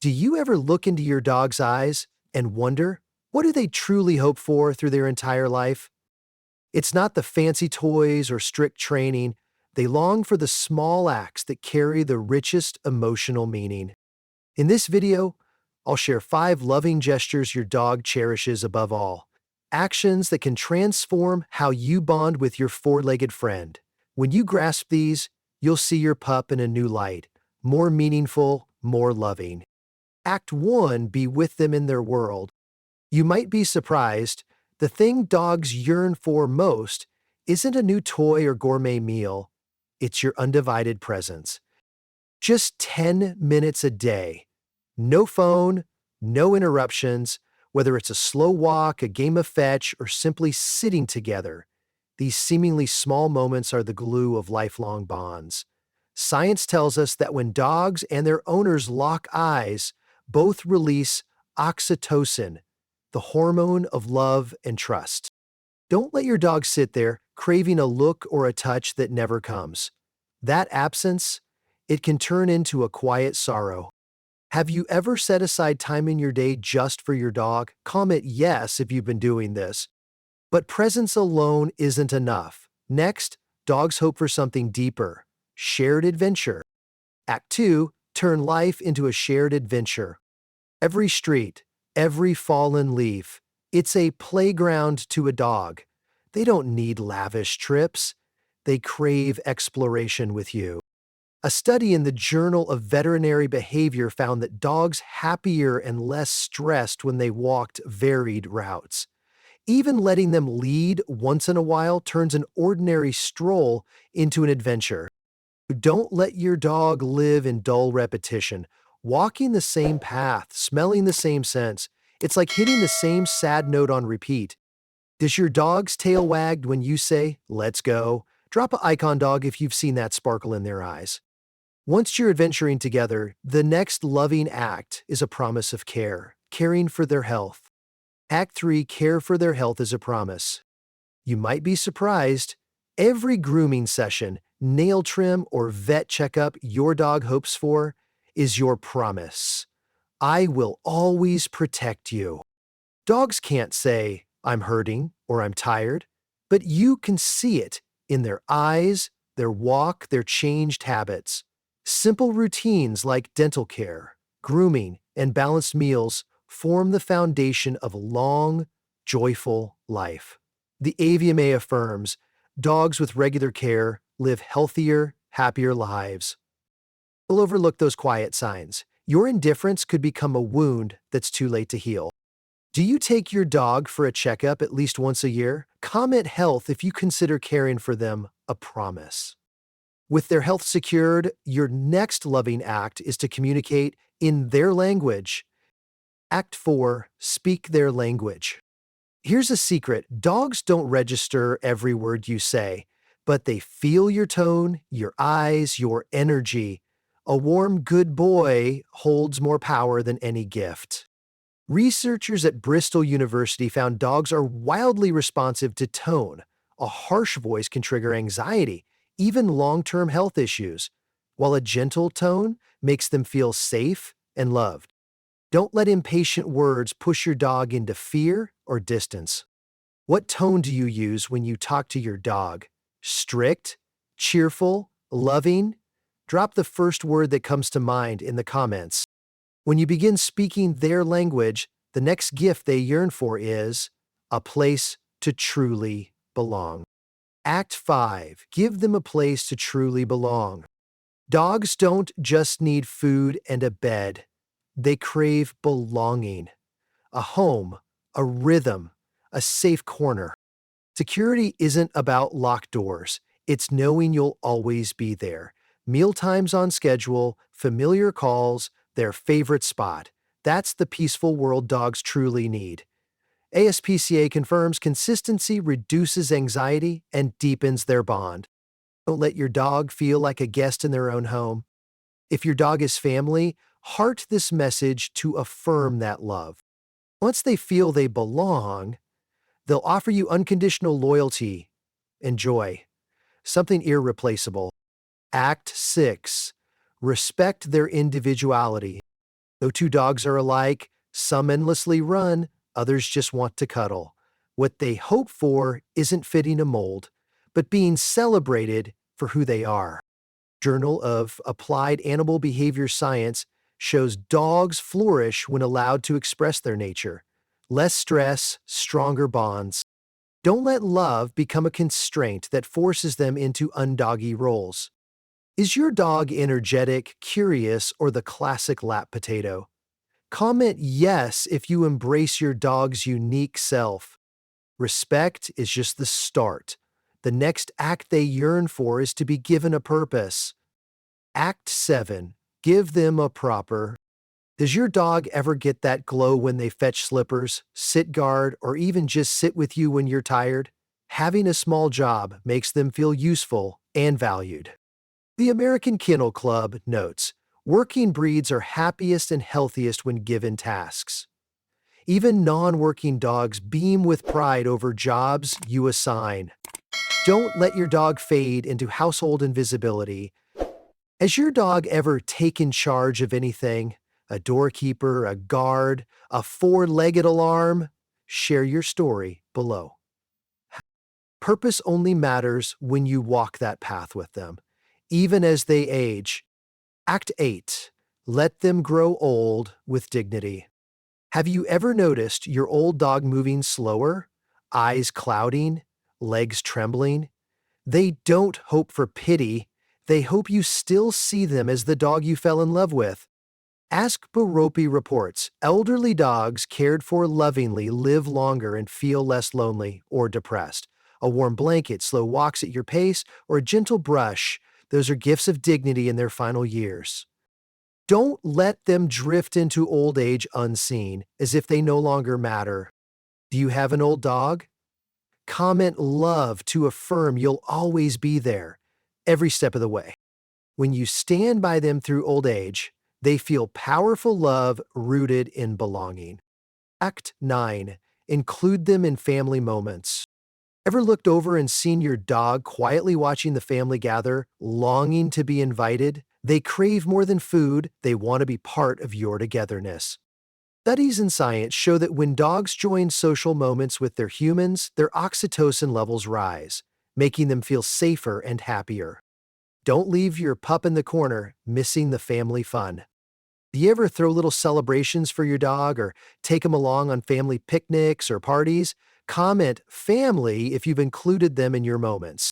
Do you ever look into your dog's eyes and wonder, what do they truly hope for through their entire life? It's not the fancy toys or strict training. They long for the small acts that carry the richest emotional meaning. In this video, I'll share 5 loving gestures your dog cherishes above all. Actions that can transform how you bond with your four-legged friend. When you grasp these, you'll see your pup in a new light, more meaningful, more loving. Act 1, be with them in their world. You might be surprised, the thing dogs yearn for most isn't a new toy or gourmet meal, it's your undivided presence. Just 10 minutes a day. No phone, no interruptions, whether it's a slow walk, a game of fetch, or simply sitting together. These seemingly small moments are the glue of lifelong bonds. Science tells us that when dogs and their owners lock eyes, both release oxytocin, the hormone of love and trust. Don't let your dog sit there craving a look or a touch that never comes. That absence, it can turn into a quiet sorrow. Have you ever set aside time in your day just for your dog? Comment yes if you've been doing this. But presence alone isn't enough. Next, dogs hope for something deeper. Shared adventure. Act 2, turn life into a shared adventure. Every street, every fallen leaf, it's a playground to a dog. They don't need lavish trips. They crave exploration with you. A study in the Journal of Veterinary Behavior found that dogs happier and less stressed when they walked varied routes. Even letting them lead once in a while turns an ordinary stroll into an adventure. Don't let your dog live in dull repetition. Walking the same path, smelling the same scents, it's like hitting the same sad note on repeat. Does your dog's tail wag when you say, "Let's go"? Drop a icon dog if you've seen that sparkle in their eyes. Once you're adventuring together, the next loving act is a promise of care, caring for their health. Act 3, care for their health is a promise. You might be surprised. Every grooming session, nail trim, or vet checkup your dog hopes for is your promise. I will always protect you. Dogs can't say, "I'm hurting" or "I'm tired," but you can see it in their eyes, their walk, their changed habits. Simple routines like dental care, grooming, and balanced meals form the foundation of a long, joyful life. The AVMA affirms dogs with regular care live healthier, happier lives. We'll overlook those quiet signs. Your indifference could become a wound that's too late to heal. Do you take your dog for a checkup at least once a year? Comment health if you consider caring for them a promise. With their health secured, your next loving act is to communicate in their language. Act 4, speak their language. Here's a secret. Dogs don't register every word you say, but they feel your tone, your eyes, your energy. A warm, good boy holds more power than any gift. Researchers at Bristol University found dogs are wildly responsive to tone. A harsh voice can trigger anxiety, even long-term health issues, while a gentle tone makes them feel safe and loved. Don't let impatient words push your dog into fear or distance. What tone do you use when you talk to your dog? Strict? Cheerful? Loving? Drop the first word that comes to mind in the comments. When you begin speaking their language, the next gift they yearn for is a place to truly belong. Act 5, give them a place to truly belong. Dogs don't just need food and a bed. They crave belonging. A home, a rhythm, a safe corner. Security isn't about locked doors. It's knowing you'll always be there. Mealtimes on schedule, familiar calls, their favorite spot. That's the peaceful world dogs truly need. ASPCA confirms consistency reduces anxiety and deepens their bond. Don't let your dog feel like a guest in their own home. If your dog is family, heart this message to affirm that love. Once they feel they belong, they'll offer you unconditional loyalty and joy, something irreplaceable. Act 6, respect their individuality. Though two dogs are alike, some endlessly run, others just want to cuddle. What they hope for isn't fitting a mold, but being celebrated for who they are. Journal of Applied Animal Behavior Science shows dogs flourish when allowed to express their nature. Less stress, stronger bonds. Don't let love become a constraint that forces them into undoggy roles. Is your dog energetic, curious, or the classic lap potato? Comment yes if you embrace your dog's unique self. Respect is just the start. The next act they yearn for is to be given a purpose. Act 7. Give them a proper. Does your dog ever get that glow when they fetch slippers, sit guard, or even just sit with you when you're tired? Having a small job makes them feel useful and valued. The American Kennel Club notes, working breeds are happiest and healthiest when given tasks. Even non-working dogs beam with pride over jobs you assign. Don't let your dog fade into household invisibility. Has your dog ever taken charge of anything? A doorkeeper, a guard, a four-legged alarm? Share your story below. Purpose only matters when you walk that path with them, even as they age. Act 8. Let them grow old with dignity. Have you ever noticed your old dog moving slower, eyes clouding, legs trembling? They don't hope for pity. They hope you still see them as the dog you fell in love with. Ask Baropi reports, elderly dogs cared for lovingly live longer and feel less lonely or depressed. A warm blanket, slow walks at your pace, or a gentle brush, those are gifts of dignity in their final years. Don't let them drift into old age unseen, as if they no longer matter. Do you have an old dog? Comment love to affirm you'll always be there, every step of the way. When you stand by them through old age, they feel powerful love rooted in belonging. Act 9. Include them in family moments. Ever looked over and seen your dog quietly watching the family gather, longing to be invited? They crave more than food, they want to be part of your togetherness. Studies in science show that when dogs join social moments with their humans, their oxytocin levels rise, making them feel safer and happier. Don't leave your pup in the corner, missing the family fun. Do you ever throw little celebrations for your dog or take them along on family picnics or parties? Comment family if you've included them in your moments.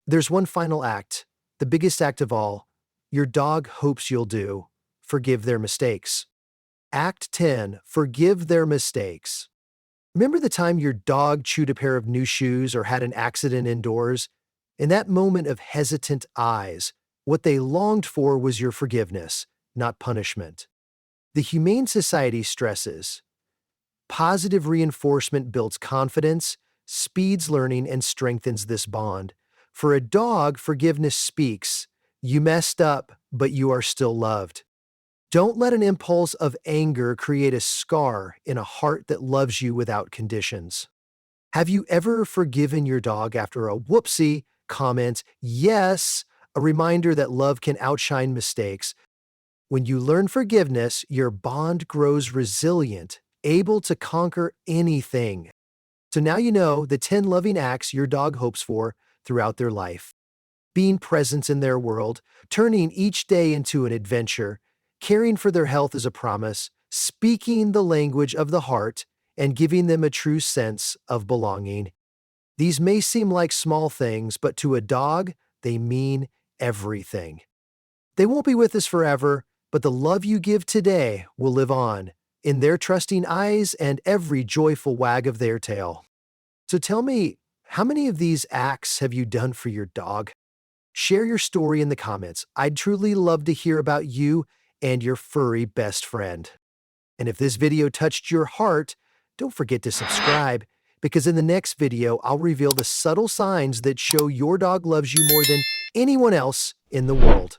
There's one final act, the biggest act of all, your dog hopes you'll do. Forgive their mistakes. Act 10. Forgive their mistakes. Remember the time your dog chewed a pair of new shoes or had an accident indoors? In that moment of hesitant eyes, what they longed for was your forgiveness, not punishment. The Humane Society stresses, positive reinforcement builds confidence, speeds learning, and strengthens this bond. For a dog, forgiveness speaks, you messed up, but you are still loved. Don't let an impulse of anger create a scar in a heart that loves you without conditions. Have you ever forgiven your dog after a whoopsie? Comment yes, a reminder that love can outshine mistakes. When you learn forgiveness, your bond grows resilient, able to conquer anything. So now you know the 10 loving acts your dog hopes for throughout their life. Being present in their world, turning each day into an adventure, caring for their health as a promise, speaking the language of the heart, and giving them a true sense of belonging. These may seem like small things, but to a dog, they mean everything. They won't be with us forever, but the love you give today will live on, in their trusting eyes and every joyful wag of their tail. So tell me, how many of these acts have you done for your dog? Share your story in the comments. I'd truly love to hear about you and your furry best friend. And if this video touched your heart, don't forget to subscribe, because in the next video, I'll reveal the subtle signs that show your dog loves you more than anyone else in the world.